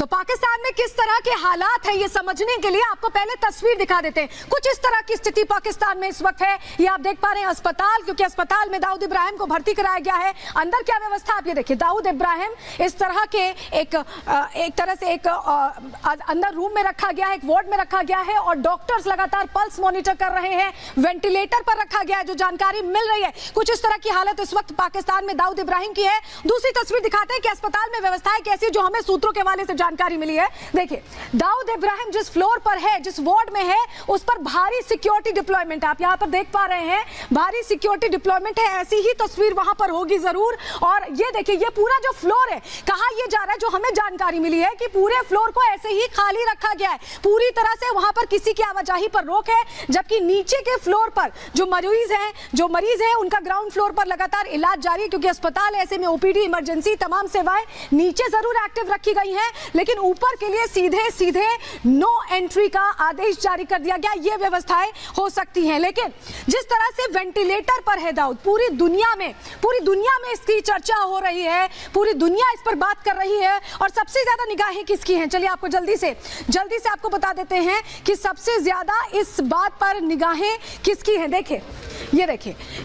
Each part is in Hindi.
तो पाकिस्तान में किस तरह के हालात हैं ये समझने के लिए आपको पहले तस्वीर दिखा देते हैं। कुछ इस तरह की स्थिति पाकिस्तान में इस वक्त है। ये आप देख पा रहे हैं अस्पताल, क्योंकि अस्पताल में दाऊद इब्राहिम को भर्ती कराया गया है। अंदर क्या व्यवस्था आप ये देखिए, दाऊद इब्राहिम इस तरह के एक तरह से अंदर रूम में रखा गया है, एक वार्ड में रखा गया है और डॉक्टर्स लगातार पल्स मॉनिटर कर रहे हैं, वेंटिलेटर पर रखा गया है। जो जानकारी मिल रही है कुछ इस तरह की हालत इस वक्त पाकिस्तान में दाऊद इब्राहिम की है। दूसरी तस्वीर दिखाते हैं कि अस्पताल में व्यवस्थाएं कैसी, जो हमें सूत्रों के हवाले से जानकारी मिली है। देखिए दाऊद इब्राहिम जिस फ्लोर पर है, जिस वार्ड में है, उस पर भारी सिक्योरिटी डिप्लॉयमेंट आप यहां पर देख पा रहे हैं, भारी सिक्योरिटी डिप्लॉयमेंट है। ऐसी ही तस्वीर वहां पर होगी जरूर। और ये देखिए ये पूरा जो फ्लोर है, कहा यह जा रहा है, जो हमें जानकारी मिली है कि पूरे फ्लोर को ऐसे ही खाली रखा गया है, पूरी तरह से वहां पर किसी की आवाजाही पर रोक है। जबकि नीचे के फ्लोर पर जो मरीज हैं उनका ग्राउंड फ्लोर पर लगातार इलाज जारी है, क्योंकि अस्पताल ऐसे में ओपीडी, इमरजेंसी, तमाम सेवाएं नीचे जरूर एक्टिव रखी गई हैं, लेकिन ऊपर के लिए सीधे नो एंट्री का आदेश जारी कर दिया गया। ये व्यवस्थाएं हो सकती हैं, लेकिन जिस तरह से वेंटिलेटर पर है दाऊद, पूरी दुनिया में इसकी चर्चा हो रही है, पूरी दुनिया इस पर बात कर रही है। और सबसे ज्यादा निगाहें किसकी हैं, चलिए आपको जल्दी से आपको बता देते हैं कि सबसे ज्यादा इस बात पर निगाहें किसकी हैं। देखिए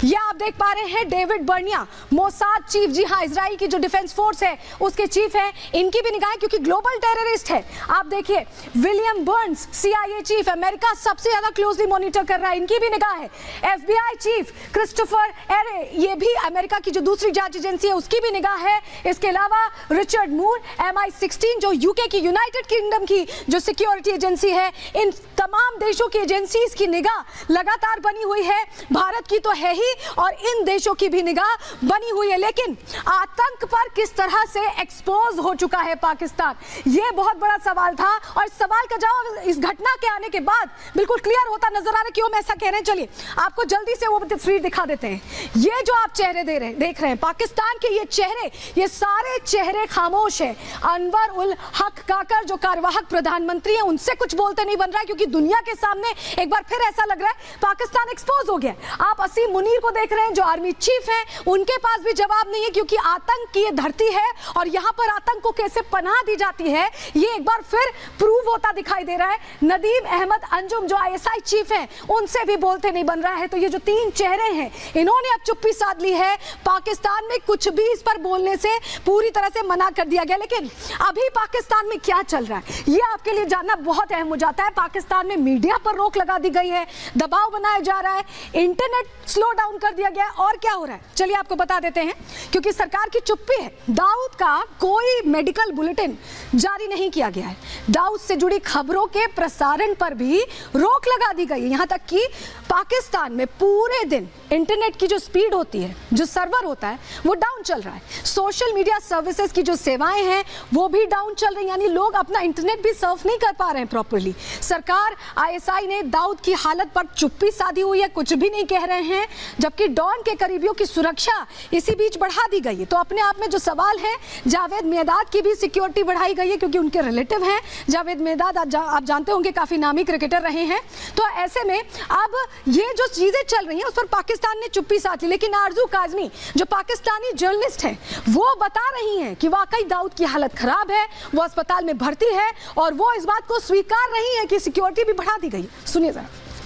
ये आप देख पा रहे हैं डेविड बर्निया, मोसाद चीफ, जी हाँ, इजराइल की जो डिफेंस फोर्स है उसके चीफ है, इनकी भी निगाहें, क्योंकि ग्लोबल टेररिस्ट है। आप देखिए William Burns, CIA chief, America सबसे ज्यादा क्लोजली मॉनिटर कर रहा है, इनकी भी निगाह है। FBI चीफ क्रिस्टोफर एरे, ये भी अमेरिका की जो दूसरी जांच एजेंसी है उसकी भी निगाह है। इसके अलावा रिचर्ड मूर, MI16 जो यूके की, यूनाइटेड किंगडम की जो सिक्योरिटी एजेंसी है, इन तमाम देशों की एजेंसीज की निगाह लगातार बनी हुई है। भारत की तो है ही और इन देशों की भी निगाह बनी हुई है। लेकिन आतंक पर किस तरह से एक्सपोज हो चुका है पाकिस्तान, यह बहुत बड़ा सवाल था। और इस सवाल का जवाब इस घटना के आने के बाद बिल्कुल क्लियर होता नजर आ रहा है। क्यों मैं ऐसा कह रहे हैं, चलिए आपको जल्दी से वो तस्वीर दिखा देते हैं। ये जो आप चेहरे देख रहे हैं पाकिस्तान के, ये चेहरे, ये सारे चेहरे खामोश है। अनवर उल हक काकर जो कार्यवाहक प्रधानमंत्री हैं, उनसे कुछ बोलते नहीं बन रहा है, क्योंकि दुनिया के सामने एक बार फिर ऐसा लग रहा है पाकिस्तान एक्सपोज हो गया। आप असीम मुनीर को देख रहे हैं जो आर्मी चीफ हैं, उनके पास भी जवाब नहीं है, क्योंकि आतंक की ये धरती है और यहां पर आतंक को कैसे पनाह दी जाती है ये एक बार फिर प्रूव होता दिखाई दे रहा है। नदीम अहमद अंजुम जो ISI चीफ हैं, उनसे भी बोलते नहीं बन रहा है। तो ये जो तीन चेहरे हैं, इन्होंने अब चुप्पी साध ली है। पाकिस्तान में कुछ भी इस पर बोलने से पूरी तरह से मना कर दिया गया। लेकिन अभी पाकिस्तान में क्या चल रहा है ये आपके लिए जानना बहुत अहम हो जाता है। पाकिस्तान में मीडिया पर रोक लगा दी गई है, दबाव बनाया जा रहा है, इंटरनेट स्लो डाउन कर दिया गया। और क्या हो रहा है चलिए आपको बता देते हैं, क्योंकि सरकार की चुप्पी है। दाऊद का कोई मेडिकल बुलेटिन जारी नहीं किया गया है। दाऊद से जुड़ी खबरों के प्रसारण पर भी रोक लगा दी गई है। यहां तक कि पाकिस्तान में पूरे दिन इंटरनेट की जो स्पीड होती है, जो सर्वर होता है, वो डाउन चल रहा है। सोशल मीडिया सर्विसेज की जो सेवाएं हैं वो भी डाउन चल रही हैं, यानी लोग अपना इंटरनेट भी सर्फ नहीं कर पा रहे हैं प्रॉपर्ली। सरकार ISI ने दाऊद की हालत पर चुप्पी साधी हुई है, कुछ भी नहीं कह रहे हैं। जबकि डॉन के करीबियों की सुरक्षा इसी बीच बढ़ा दी गई है। तो अपने आप में जो सवाल है, जावेद मेहदाद की भी सिक्योरिटी बढ़ाई गई है, क्योंकि उनके रिलेटिव हैं। जावेद मेहदाद आप जानते होंगे काफी नामी क्रिकेटर रहे हैं। तो ऐसे में अब ये जो चीजें चल रही हैं उस पर पाकिस्तान ने चुप्पी साध ली। लेकिन आरजू काजमी जो पाकिस्तानी जर्नलिस्ट हैं, वो बता रही हैं कि वाकई दाऊद की हालत खराब है, वो अस्पताल में भर्ती है और वो इस बात को स्वीकार रही है कि सिक्योरिटी भी बढ़ा दी गई। सुनिए जरा।